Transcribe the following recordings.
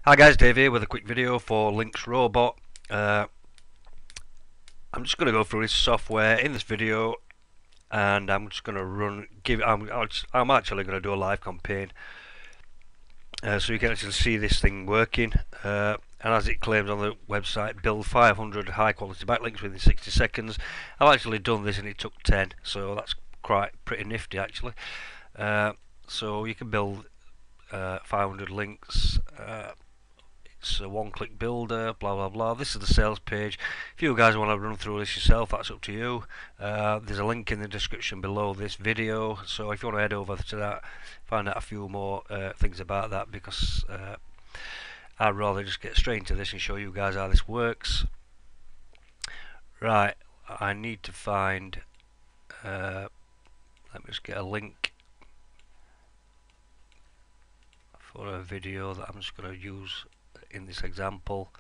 Hi guys, Dave here with a quick video for Links Robot. I'm just going to go through this software in this video, and I'm just going to I'm actually going to do a live campaign, so you can actually see this thing working. And as it claims on the website, build 500 high quality backlinks within 60 seconds. I've actually done this and it took 10, so that's pretty nifty actually. So you can build 500 links. It's a one-click builder, blah blah blah. This is the sales page. If you guys want to run through this yourself, that's up to you. There's a link in the description below this video, so if you want to head over to that, find out a few more things about that, because I'd rather just get straight into this and show you guys how this works. Right, I need to find let me just get a link for a video that I'm just going to use in this example.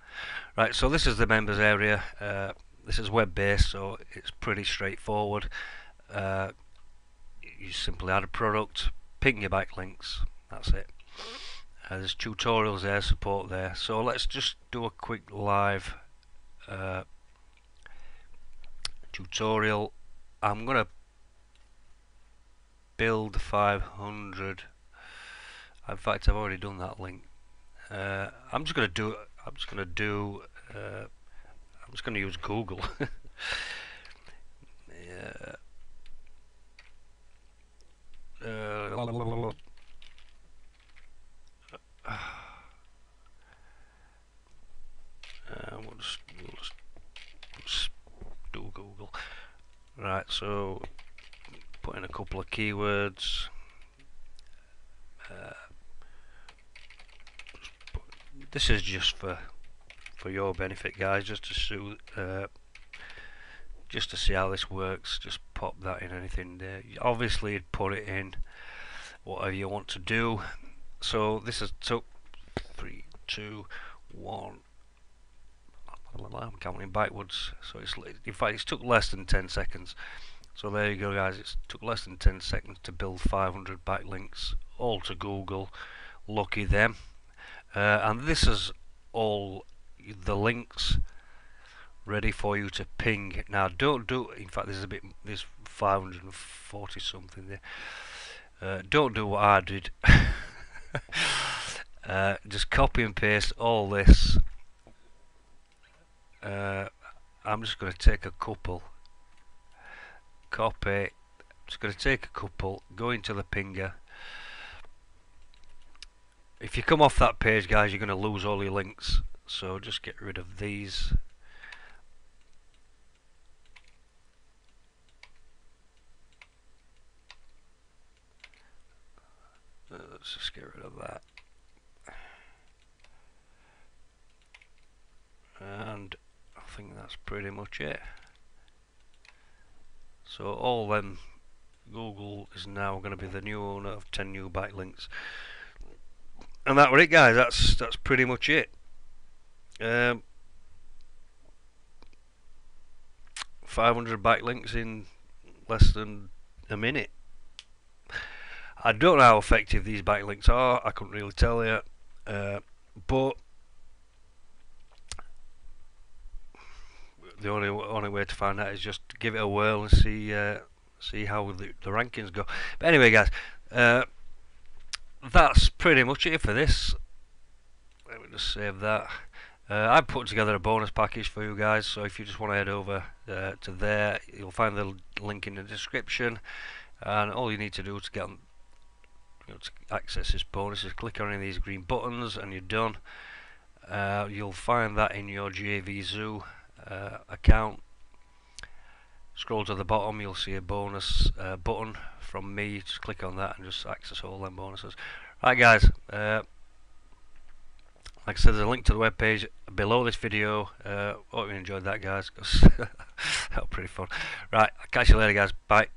Right, so this is the members area. This is web based, so it's pretty straightforward. You simply add a product, ping your backlinks, that's it. There's tutorials there, support there. So let's just do a quick live tutorial. I'm gonna build 500. In fact, I've already done that link. I'm just gonna use Google. Yeah. We'll just do Google. Right, so put in a couple of keywords. This is just for your benefit, guys, just to see how this works. Just pop that in anything there. Obviously you'd put it in whatever you want to do. So this is took 3, 2, 1. I'm counting backwards, so in fact it's took less than 10 seconds. So there you go, guys, it took less than 10 seconds to build 500 backlinks, all to Google. Lucky them. And this is all the links ready for you to ping. Now don't do, in fact there's 540 something there. Don't do what I did. Just copy and paste all this. I'm just going to take a couple, copy, I'm just going to take a couple, go into the pinger. If you come off that page, guys, you're going to lose all your links, so just get rid of these. Let's just get rid of that. And I think that's pretty much it. So all them, Google is now going to be the new owner of 10 new backlinks. And that was it, guys. That's pretty much it. 500 backlinks in less than a minute. I don't know how effective these backlinks are. I couldn't really tell you, but the only way to find out is just give it a whirl and see how the rankings go. But anyway, guys, that's pretty much it for this. Let me just save that. I put together a bonus package for you guys, so if you just want to head over to there, you'll find the link in the description, and all you need to do to get on, to access this bonus is click on any of these green buttons and you're done. You'll find that in your JVZoo account. Scroll to the bottom, you'll see a bonus button from me. Just click on that and just access all them bonuses. Right, guys, like I said, there's a link to the webpage below this video. Hope you enjoyed that, guys, because that was pretty fun. Right, I'll catch you later, guys. Bye.